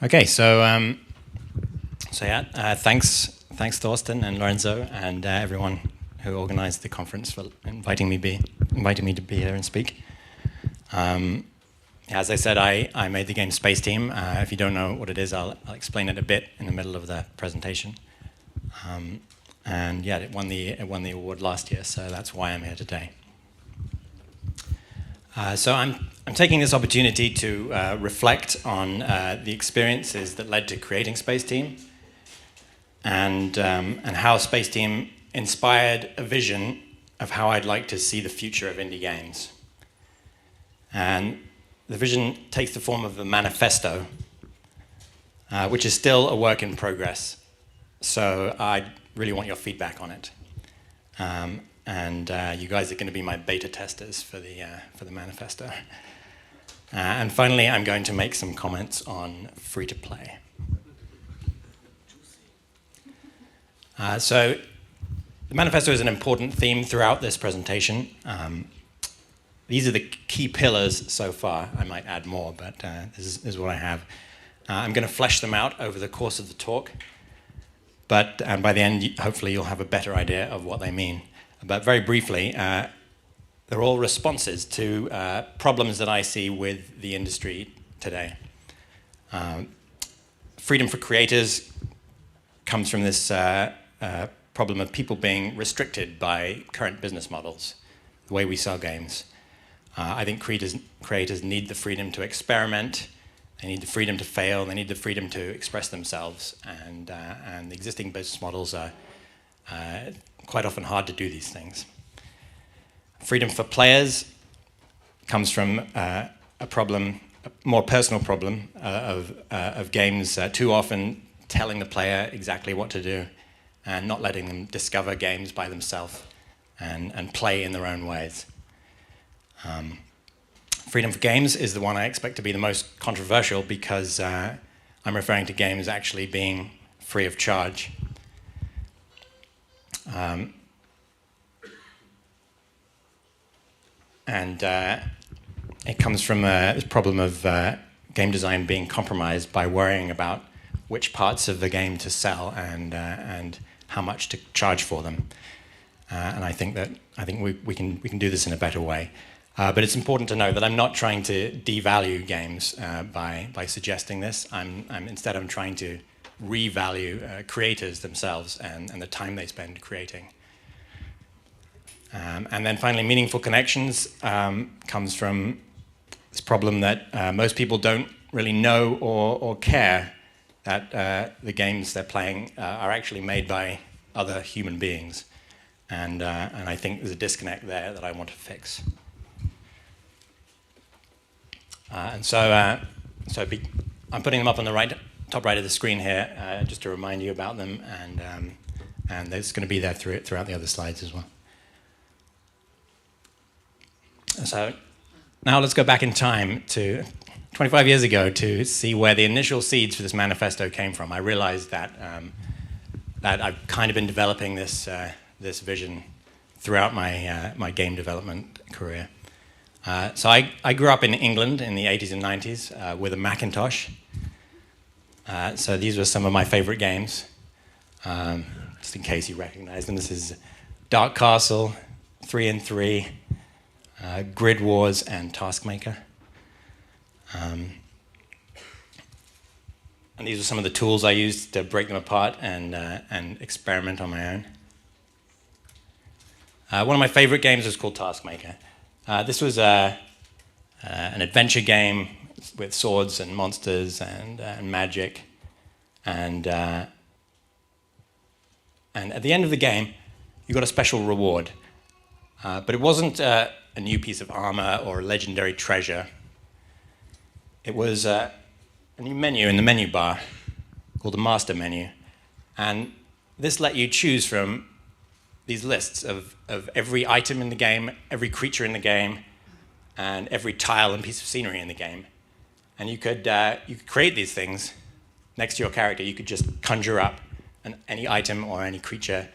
Okay, thanks Thorsten and Lorenzo and everyone who organized the conference for inviting me to be here and speak. As I said, I made the game Spaceteam. If you don't know what it is, I'll explain it a bit in the middle of the presentation. It won the award last year, so that's why I'm here today. I'm taking this opportunity to reflect on the experiences that led to creating Spaceteam, and how Spaceteam inspired a vision of how I'd like to see the future of indie games. And the vision takes the form of a manifesto, which is still a work in progress. So I really want your feedback on it. You guys are going to be my beta testers for the manifesto. And finally, I'm going to make some comments on free-to-play. So the manifesto is an important theme throughout this presentation. These are the key pillars so far. I might add more, but this is what I have. I'm going to flesh them out over the course of the talk. And by the end, hopefully, you'll have a better idea of what they mean. But very briefly, they're all responses to problems that I see with the industry today. Freedom for creators comes from this problem of people being restricted by current business models, the way we sell games. I think creators need the freedom to experiment. They need the freedom to fail. They need the freedom to express themselves. And the existing business models are quite often hard to do these things. Freedom for players comes from a more personal problem of games too often telling the player exactly what to do and not letting them discover games by themselves and play in their own ways. Freedom for games is the one I expect to be the most controversial because I'm referring to games actually being free of charge. It comes from this problem of game design being compromised by worrying about which parts of the game to sell and how much to charge for them. And I think we can do this in a better way. But it's important to know that I'm not trying to devalue games by suggesting this. I'm trying to revalue creators themselves and the time they spend creating. And then finally, meaningful connections comes from this problem that most people don't really know or care that the games they're playing are actually made by other human beings. And I think there's a disconnect there that I want to fix. I'm putting them up on the top right of the screen here, just to remind you about them, and it's going to be there throughout the other slides as well. So now let's go back in time to 25 years ago to see where the initial seeds for this manifesto came from. I realized that I've kind of been developing this vision throughout my game development career. So I grew up in England in the 80s and 90s with a Macintosh. So these were some of my favorite games. Just in case you recognize them, this is Dark Castle, 3 and 3, Grid Wars, and Taskmaker. And these are some of the tools I used to break them apart and experiment on my own. One of my favorite games was called Taskmaker. This was an adventure game with swords and monsters and magic, and at the end of the game, you got a special reward. But it wasn't a new piece of armor or a legendary treasure. It was a new menu in the menu bar called the Master Menu, and this let you choose from these lists of every item in the game, every creature in the game, and every tile and piece of scenery in the game. And you could create these things next to your character. You could just conjure up any item or any creature,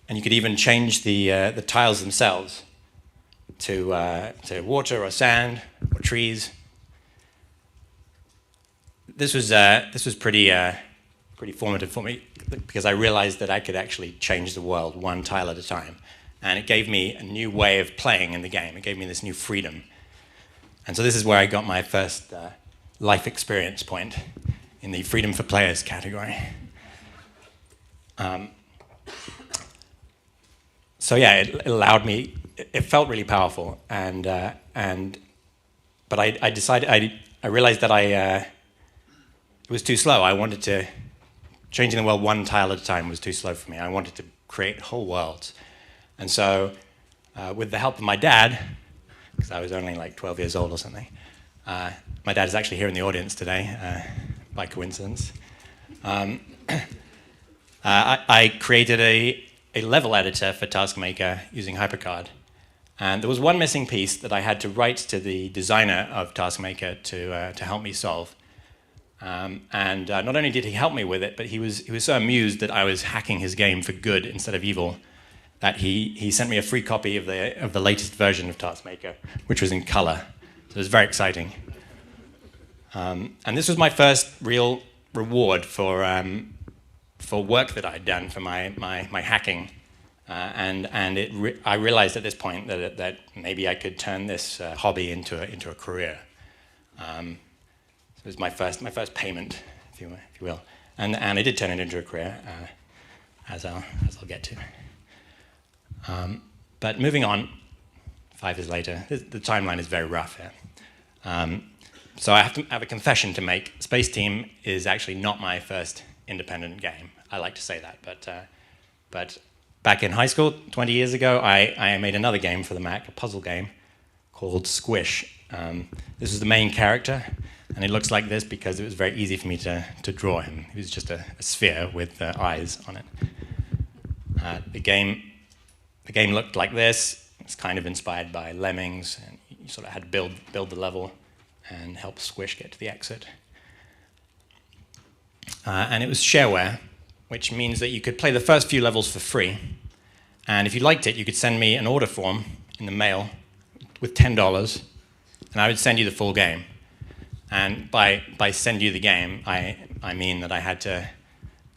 and you could even change the tiles themselves to water or sand or trees. this was pretty formative for me because I realized that I could actually change the world one tile at a time. And it gave me a new way of playing in the game. It gave me this new freedom. And so this is where I got my first life experience point in the Freedom for Players category. So yeah, it allowed me, it felt really powerful. But I decided, I realized that it was too slow. I wanted to, changing the world one tile at a time was too slow for me. I wanted to create whole worlds. And so, with the help of my dad, because I was only like 12 years old or something, my dad is actually here in the audience today, by coincidence. I created a level editor for Taskmaker using HyperCard. And there was one missing piece that I had to write to the designer of Taskmaker to help me solve. Not only did he help me with it, but he was so amused that I was hacking his game for good instead of evil that he sent me a free copy of the latest version of Taskmaker, which was in color. So it was very exciting. And this was my first real reward for work that I'd done for my hacking. I realized at this point that maybe I could turn this hobby into a career. So it was my first payment, if you will, and I did turn it into a career, as I'll get to. But moving on, 5 years later, the timeline is very rough here. So I have a confession to make. Spaceteam is actually not my first independent game. I like to say that, but back in high school, 20 years ago, I made another game for the Mac, a puzzle game called Squish. This is the main character, and it looks like this because it was very easy for me to draw him. He was just a sphere with eyes on it. The game looked like this. It's kind of inspired by Lemmings, and you sort of had to build the level and help Squish get to the exit. And it was shareware, which means that you could play the first few levels for free. And if you liked it, you could send me an order form in the mail with $10, and I would send you the full game. And by send you the game, I mean that I had to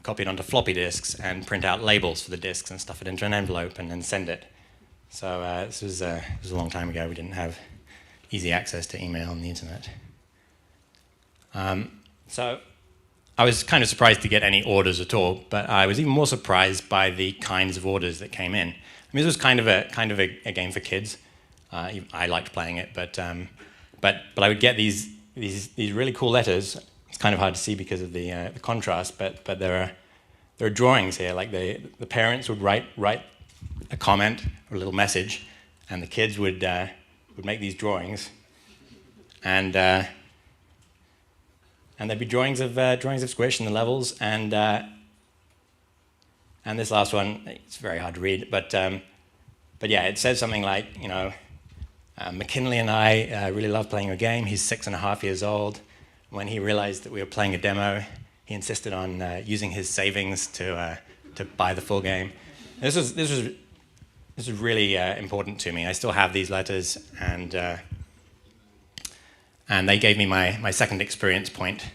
copy it onto floppy disks and print out labels for the disks and stuff it into an envelope and then send it. So this was a long time ago. We didn't have easy access to email and the internet. So I was kind of surprised to get any orders at all, but I was even more surprised by the kinds of orders that came in. I mean, this was kind of a game for kids. I liked playing it, but I would get these really cool letters. It's kind of hard to see because of the contrast, but there are drawings here. Like the parents would write a comment or a little message, and the kids would make these drawings, and there'd be drawings of Squish and the levels, and this last one, it's very hard to read, but yeah, it says something like, McKinley and I really love playing your game. He's 6.5 years old. When he realized that we were playing a demo, he insisted on using his savings to buy the full game. This was really important to me. I still have these letters, and they gave me my second experience point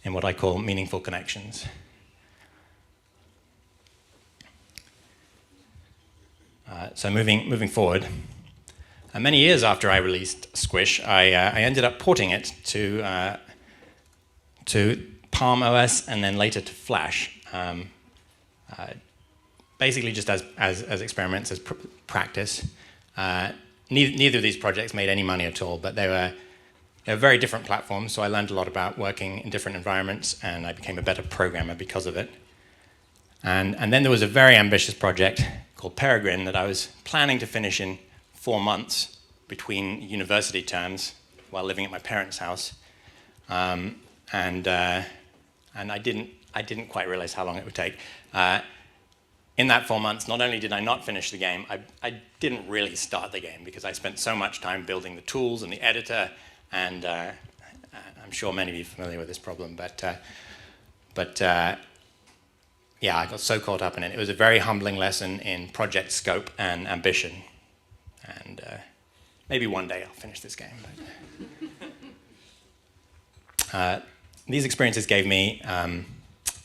in what I call meaningful connections. So moving forward, many years after I released Squish, I ended up porting it to Palm OS and then later to Flash. Basically just as experiments, as practice. Neither of these projects made any money at all, but they were very different platforms, so I learned a lot about working in different environments, and I became a better programmer because of it. And then there was a very ambitious project called Peregrine that I was planning to finish in 4 months between university terms while living at my parents' house. And I didn't quite realize how long it would take. In that 4 months, not only did I not finish the game, I didn't really start the game because I spent so much time building the tools and the editor, and I'm sure many of you are familiar with this problem, but yeah, I got so caught up in it. It was a very humbling lesson in project scope and ambition, and maybe one day I'll finish this game. these experiences gave me a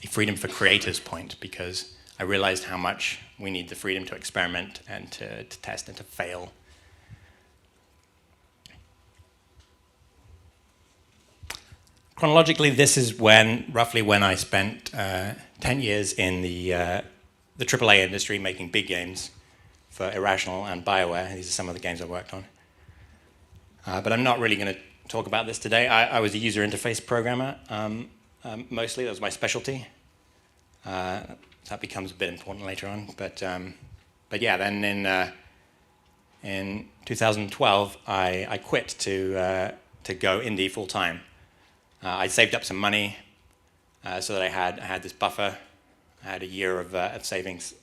freedom for creators point, because I realized how much we need the freedom to experiment and to test and to fail. Chronologically, this is roughly when I spent 10 years in the AAA industry making big games for Irrational and BioWare. These are some of the games I worked on. But I'm not really going to talk about this today. I was a user interface programmer, mostly. That was my specialty. That becomes a bit important later on. But yeah, then in 2012, I quit to go indie full time. I saved up some money so that I had this buffer. I had a year of savings,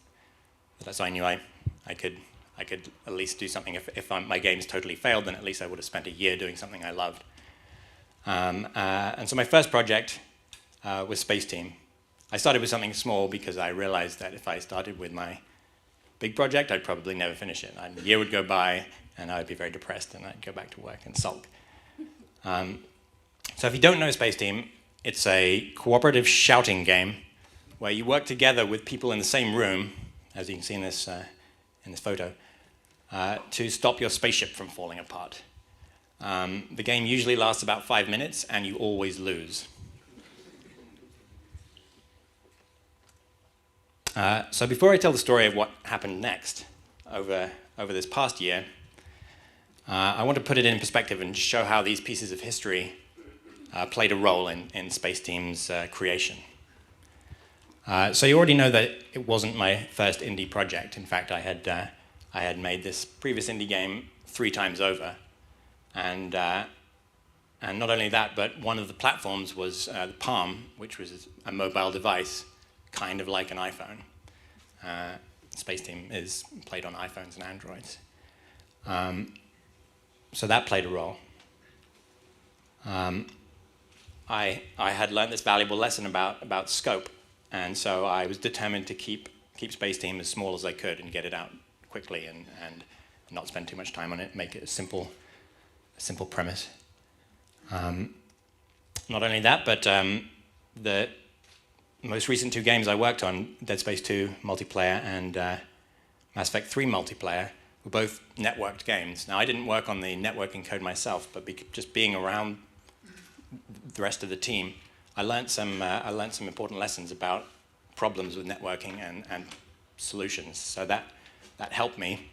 so I knew I could at least do something. If my games totally failed, then at least I would have spent a year doing something I loved. And so my first project was Spaceteam. I started with something small because I realized that if I started with my big project, I'd probably never finish it. A year would go by, and I would be very depressed, and I'd go back to work and sulk. So if you don't know Spaceteam, it's a cooperative shouting game where you work together with people in the same room, as you can see in this photo, to stop your spaceship from falling apart. The game usually lasts about 5 minutes, and you always lose. So before I tell the story of what happened next over this past year, I want to put it in perspective and show how these pieces of history played a role in Spaceteam's creation. So you already know that it wasn't my first indie project. In fact, I had made this previous indie game 3 times over, and not only that, but one of the platforms was the Palm, which was a mobile device, kind of like an iPhone. Spaceteam is played on iPhones and Androids, so that played a role. I had learned this valuable lesson about scope, and so I was determined to keep Spaceteam as small as I could and get it out quickly and not spend too much time on it, make it a simple premise. Not only that, but the most recent 2 games I worked on, Dead Space 2 multiplayer and Mass Effect 3 multiplayer, were both networked games. Now, I didn't work on the networking code myself, but just being around the rest of the team, I learned some important lessons about problems with networking and solutions. So that helped me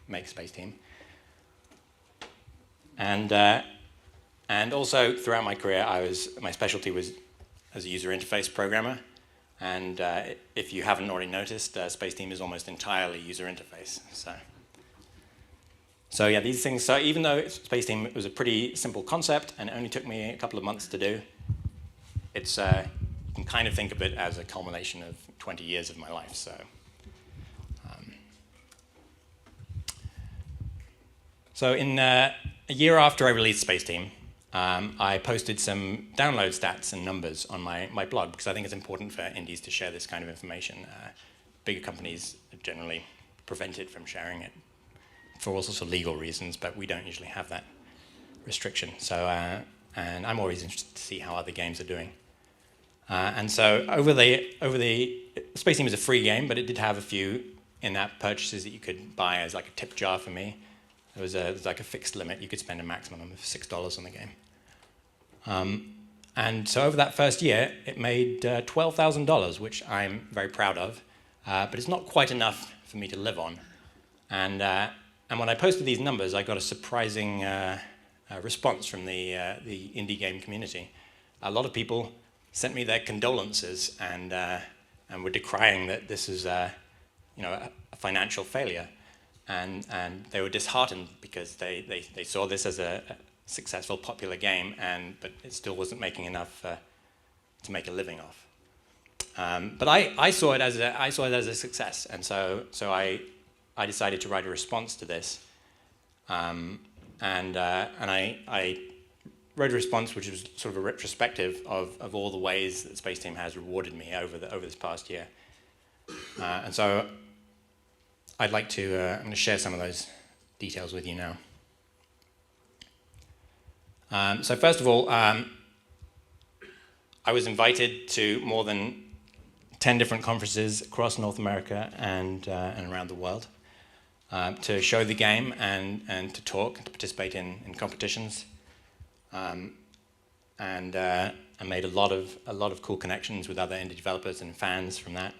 make Spaceteam. And also throughout my career, my specialty was as a user interface programmer. And if you haven't already noticed, Spaceteam is almost entirely user interface. So yeah, these things. So even though Spaceteam was a pretty simple concept and it only took me a couple of months to do, it's you can kind of think of it as a culmination of 20 years of my life. So in a year after I released Spaceteam, I posted some download stats and numbers on my blog because I think it's important for indies to share this kind of information. Bigger companies are generally prevented from sharing it for all sorts of legal reasons, but we don't usually have that restriction. So, and I'm always interested to see how other games are doing. And so over the Spaceteam is a free game, but it did have a few in-app purchases that you could buy as like a tip jar for me. There was like a fixed limit. You could spend a maximum of $6 on the game. And so over that first year, it made $12,000, which I'm very proud of. But it's not quite enough for me to live on. And when I posted these numbers, I got a surprising response from the indie game community. A lot of people sent me their condolences and were decrying that this is a financial failure. And they were disheartened because they saw this as a successful, popular game, but it still wasn't making enough to make a living off. But I saw it as a success, and so I decided to write a response to this, and I wrote a response which was sort of a retrospective of all the ways that Spaceteam has rewarded me over this past year, and so I'd like to I'm going to share some of those details with you now. So first of all, I was invited to more than 10 different conferences across North America and around the world to show the game and to talk, to participate in competitions. I made a lot of cool connections with other indie developers and fans from that.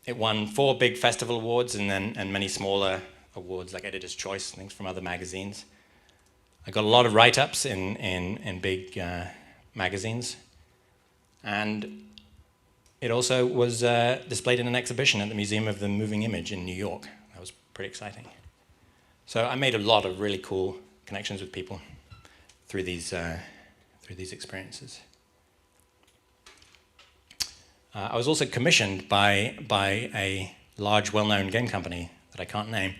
It won 4 big festival awards and many smaller awards like Editor's Choice, things from other magazines. I got a lot of write-ups in big magazines, and it also was displayed in an exhibition at the Museum of the Moving Image in New York. That was pretty exciting. So I made a lot of really cool connections with people through these experiences. I was also commissioned by a large, well-known game company that I can't name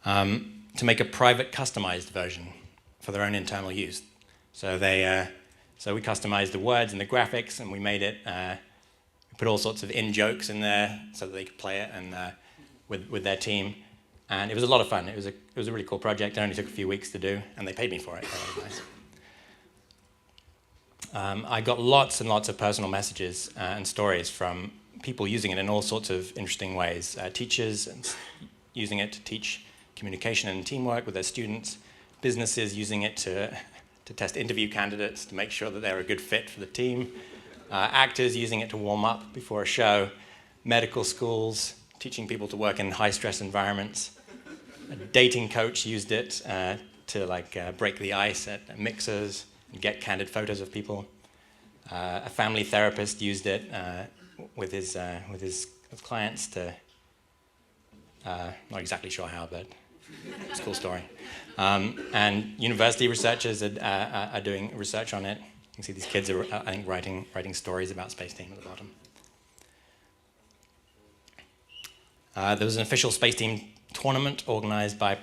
to make a private, customized version for their own internal use. So we customized the words and the graphics, and we made it. We put all sorts of in-jokes in there so that they could play it and with their team, and it was a lot of fun. It was a really cool project. It only took a few weeks to do, and they paid me for it. That was nice. I got lots and lots of personal messages and stories from people using it in all sorts of interesting ways. Teachers using it to teach communication and teamwork with their students. Businesses using it to test interview candidates to make sure that they're a good fit for the team. Actors using it to warm up before a show. Medical schools teaching people to work in high-stress environments. A dating coach used it to break the ice at mixers and get candid photos of people. A family therapist used it with his clients to, not exactly sure how, but it's a cool story. And university researchers are doing research on it. You can see these kids are, I think, writing stories about Spaceteam at the bottom. There was an official Spaceteam tournament organized by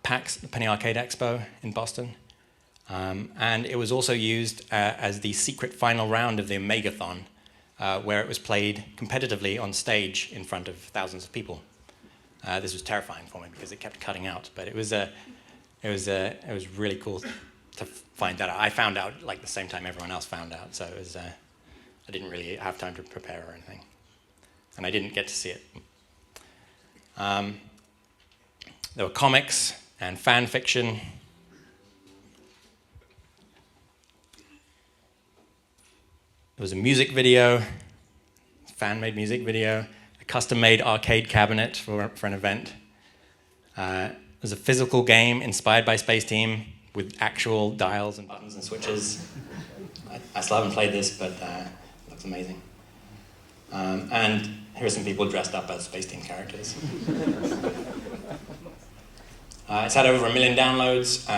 PAX, the Penny Arcade Expo in Boston. And it was also used as the secret final round of the Omegathon, where it was played competitively on stage in front of thousands of people. This was terrifying for me because it kept cutting out, but it was really cool to find that out. I found out like the same time everyone else found out, so it was I didn't really have time to prepare or anything, and I didn't get to see it. There were comics and fan fiction. There was a music video, fan-made music video, a custom-made arcade cabinet for an event. There's a physical game inspired by Spaceteam with actual dials and buttons and switches. I still haven't played this, but it looks amazing. And here are some people dressed up as Spaceteam characters. It's had over 1 million downloads,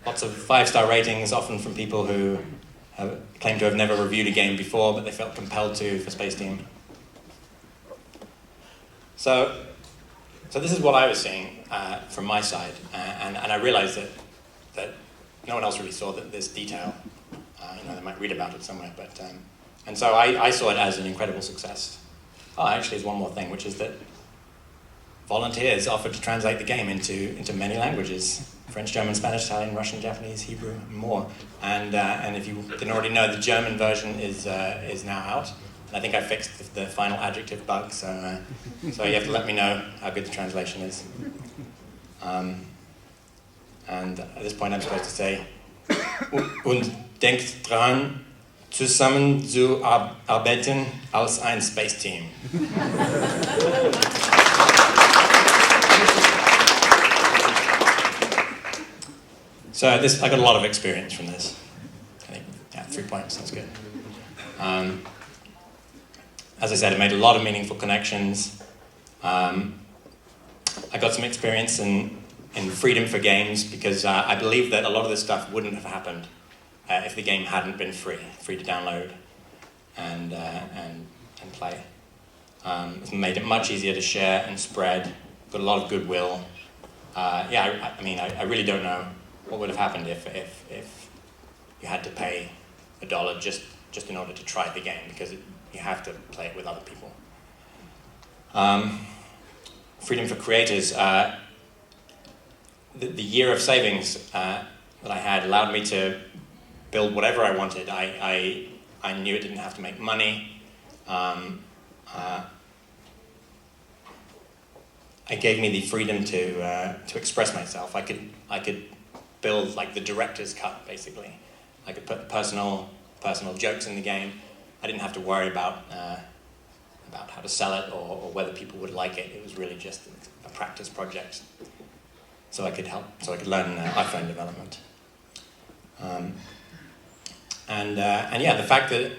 lots of 5-star ratings, often from people who claim to have never reviewed a game before, but they felt compelled to for Spaceteam. So this is what I was seeing from my side, and I realized that no one else really saw this detail. They might read about it somewhere, but and so I saw it as an incredible success. Oh, actually, there's one more thing, which is that volunteers offered to translate the game into many languages: French, German, Spanish, Italian, Russian, Japanese, Hebrew, and more. And if you didn't already know, the German version is now out. And I think I fixed the final adjective bug, so you have to let me know how good the translation is. And at this point, I'm supposed to say, und denkt dran, zusammen zu arbeiten als ein Spaceteam. So I got a lot of experience from this. I think, 3 points, that's good. As I said, I made a lot of meaningful connections. I got some experience in freedom for games because I believe that a lot of this stuff wouldn't have happened if the game hadn't been free to download and play. It's made it much easier to share and spread. Got a lot of goodwill. I really don't know what would have happened if you had to pay $1 just in order to try the game, because you have to play it with other people. Freedom for creators. The year of savings that I had allowed me to build whatever I wanted. I knew it didn't have to make money. It gave me the freedom to express myself. I could build like the director's cut, basically. I could put personal jokes in the game. I didn't have to worry about how to sell it or whether people would like it. It was really just a practice project. So I could learn iPhone development. And yeah, the fact that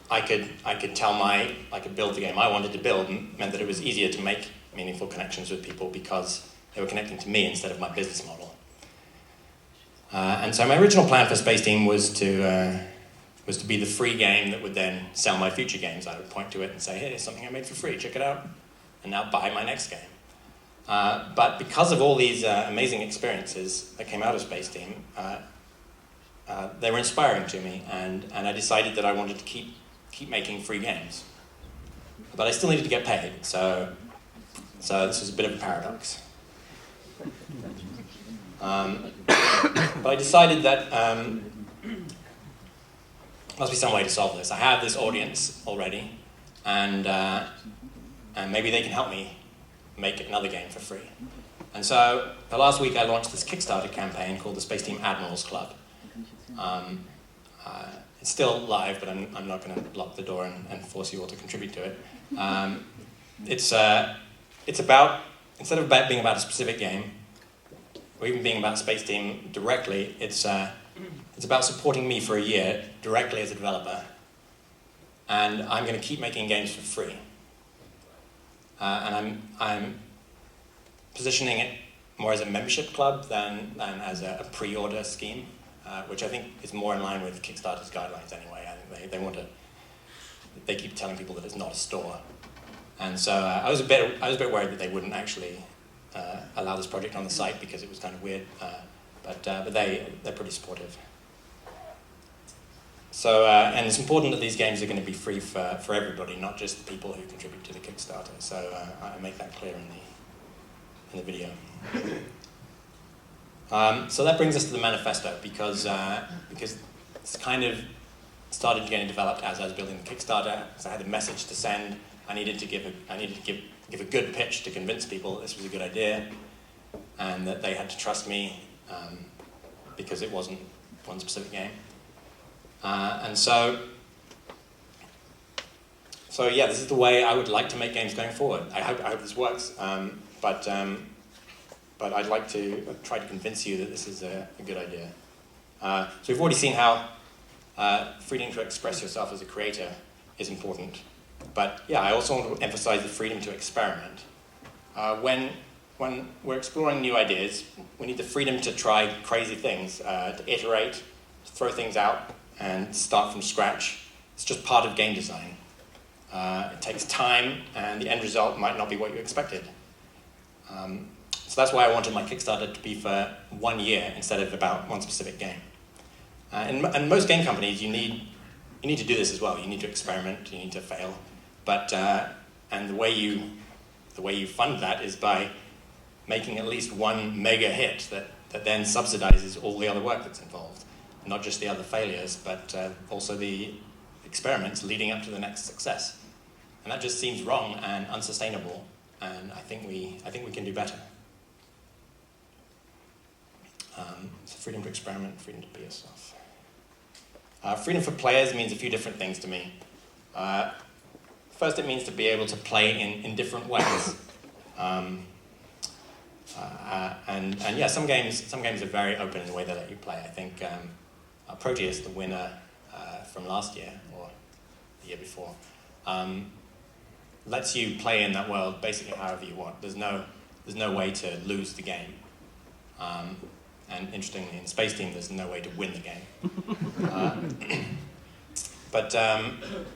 I could build the game I wanted to build meant that it was easier to make meaningful connections with people because they were connecting to me instead of my business model. And so my original plan for Spaceteam was to be the free game that would then sell my future games. I would point to it and say, hey, here's something I made for free, check it out, and now buy my next game. But because of all these amazing experiences that came out of Spaceteam, they were inspiring to me, and I decided that I wanted to keep making free games. But I still needed to get paid, so this was a bit of a paradox. But I decided that must be some way to solve this. I have this audience already, and maybe they can help me make another game for free. And so the last week I launched this Kickstarter campaign called the Spaceteam Admirals Club. It's still live, but I'm not going to lock the door and force you all to contribute to it. It's about, instead of being about a specific game, or even being about Spaceteam directly, it's about supporting me for a year directly as a developer, and I'm going to keep making games for free. And I'm positioning it more as a membership club than as a pre-order scheme, which I think is more in line with Kickstarter's guidelines anyway. I think they keep telling people that it's not a store, and so I was a bit worried that they wouldn't actually allow this project on the site because it was kind of weird, but they're pretty supportive. So and it's important that these games are going to be free for everybody, not just the people who contribute to the Kickstarter. So I make that clear in the video. So that brings us to the Manifesto, because it's kind of started getting developed as I was building the Kickstarter. So I had a message to send. I needed to give a good pitch to convince people that this was a good idea, and that they had to trust me because it wasn't one specific game. And so yeah, this is the way I would like to make games going forward. I hope this works, but I'd like to try to convince you that this is a good idea. So we've already seen how freedom to express yourself as a creator is important. But yeah, I also want to emphasize the freedom to experiment. When we're exploring new ideas, we need the freedom to try crazy things, to iterate, to throw things out, and start from scratch. It's just part of game design. It takes time, and the end result might not be what you expected. So that's why I wanted my Kickstarter to be for 1 year instead of about one specific game. And most game companies, you need to do this as well. You need to experiment. You need to fail. But and the way you fund that is by making at least one mega hit that then subsidizes all the other work that's involved. Not just the other failures, but also the experiments leading up to the next success. And that just seems wrong and unsustainable. And I think we can do better. So freedom to experiment, freedom to be yourself. Freedom for players means a few different things to me. First, it means to be able to play in different ways. And yeah, some games are very open in the way they let you play. I think Proteus, the winner from last year or the year before, lets you play in that world basically however you want. There's no way to lose the game. And interestingly, in Spaceteam, there's no way to win the game. But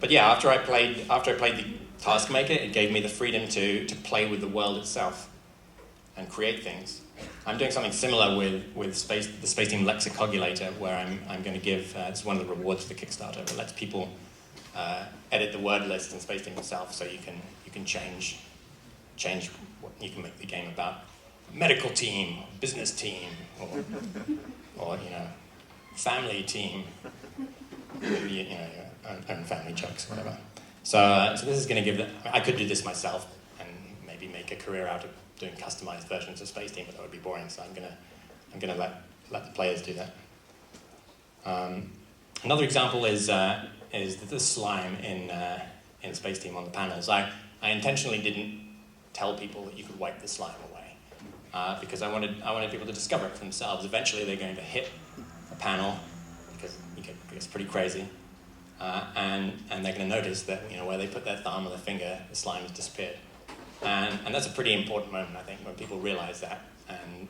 yeah, after I played the Task Maker, it gave me the freedom to play with the world itself and create things. I'm doing something similar with the Spaceteam Lexicogulator, where I'm going to give it's one of the rewards for the Kickstarter. It lets people edit the word list in Spaceteam itself, so you can change what you can make the game about. Medical team, business team, or family team. Maybe, you know, your own family jokes, whatever. So this is going to give them, I could do this myself and maybe make a career out of doing customized versions of Spaceteam, but that would be boring, so I'm gonna let the players do that. Another example is the slime in Spaceteam on the panels. I intentionally didn't tell people that you could wipe the slime away because I wanted people to discover it for themselves. Eventually, they're going to hit a panel because it gets pretty crazy, and they're going to notice that, you know, where they put their thumb or their finger, the slime has disappeared, and that's a pretty important moment, I think, when people realize that, and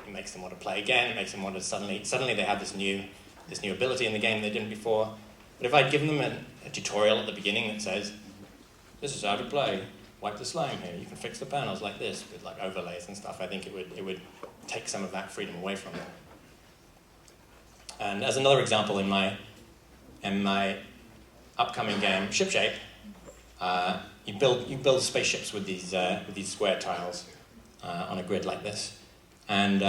it makes them want to play again. It makes them want to suddenly they have this new ability in the game they didn't before. But if I'd given them a tutorial at the beginning that says, this is how to play, wipe the slime here, you can fix the panels like this with like overlays and stuff, I think it would take some of that freedom away from them. And as another example, in my upcoming game, Shipshape, you build spaceships with these square tiles on a grid like this, and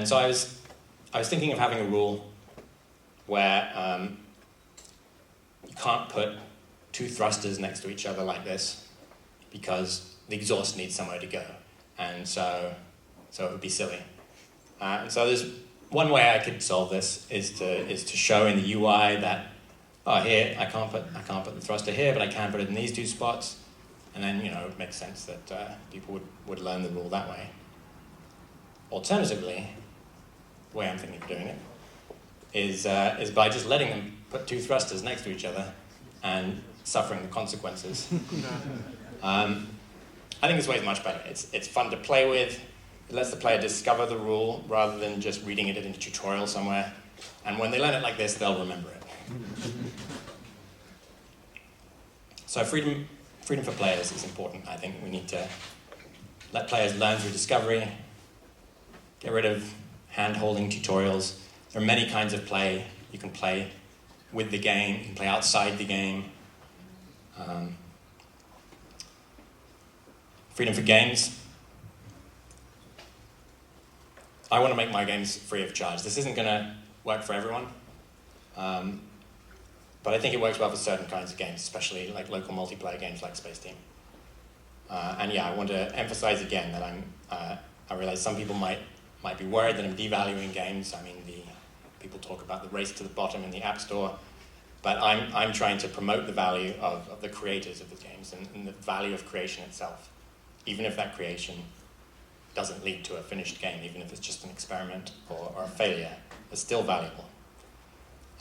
so I was thinking of having a rule where you can't put two thrusters next to each other like this because the exhaust needs somewhere to go, and so it would be silly. And so there's one way I could solve this is to show in the UI that, oh, here I can't put the thruster here, but I can put it in these two spots, and then, you know, it makes sense that people would learn the rule that way. Alternatively, the way I'm thinking of doing it is by just letting them put two thrusters next to each other and suffering the consequences. I think this way is much better. It's fun to play with. It lets the player discover the rule rather than just reading it in a tutorial somewhere. And when they learn it like this, they'll remember it. So freedom for players is important. I think we need to let players learn through discovery, get rid of hand-holding tutorials. There are many kinds of play. You can play with the game, you can play outside the game. Freedom for games. I want to make my games free of charge. This isn't going to work for everyone, but I think it works well for certain kinds of games, especially like local multiplayer games like Spaceteam. And yeah, I want to emphasize again that I realize some people might be worried that I'm devaluing games. I mean, people talk about the race to the bottom in the App Store, but I'm trying to promote the value of the creators of the games and the value of creation itself, even if that creation doesn't lead to a finished game, even if it's just an experiment or a failure, it's still valuable.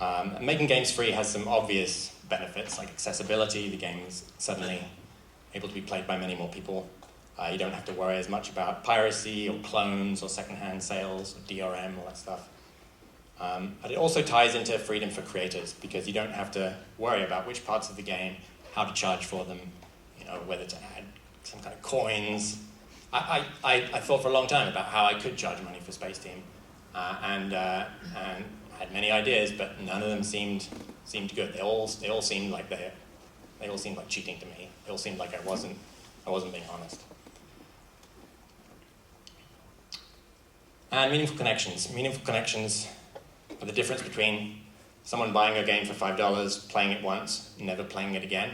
And making games free has some obvious benefits, like accessibility. The game is suddenly able to be played by many more people. You don't have to worry as much about piracy or clones or secondhand sales or DRM, all that stuff. But it also ties into freedom for creators, because you don't have to worry about which parts of the game, how to charge for them, you know, whether to add some kind of coins. I thought for a long time about how I could charge money for Spaceteam, and had many ideas, but none of them seemed good. They all seemed like cheating to me. They all seemed like I wasn't being honest. And meaningful connections. Meaningful connections are the difference between someone buying a game for $5, playing it once, never playing it again.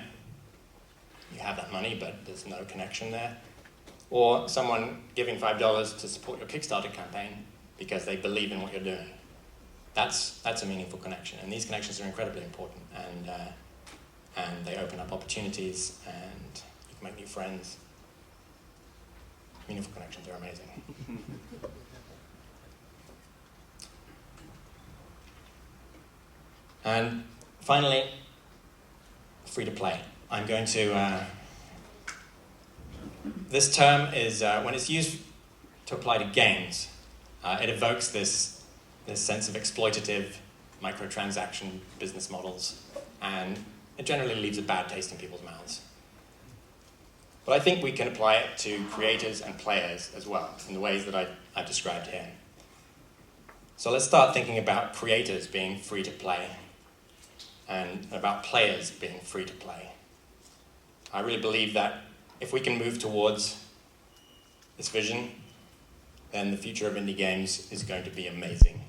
You have that money, but there's no connection there. Or someone giving $5 to support your Kickstarter campaign because they believe in what you're doing. That's a meaningful connection, and these connections are incredibly important, and they open up opportunities, and you can make new friends. Meaningful connections are amazing. And finally, free to play. I'm going to. This term is when it's used to apply to games, it evokes this sense of exploitative microtransaction business models, and it generally leaves a bad taste in people's mouths. But I think we can apply it to creators and players as well, in the ways that I've described here. So let's start thinking about creators being free to play, and about players being free to play. I really believe that if we can move towards this vision, then the future of indie games is going to be amazing.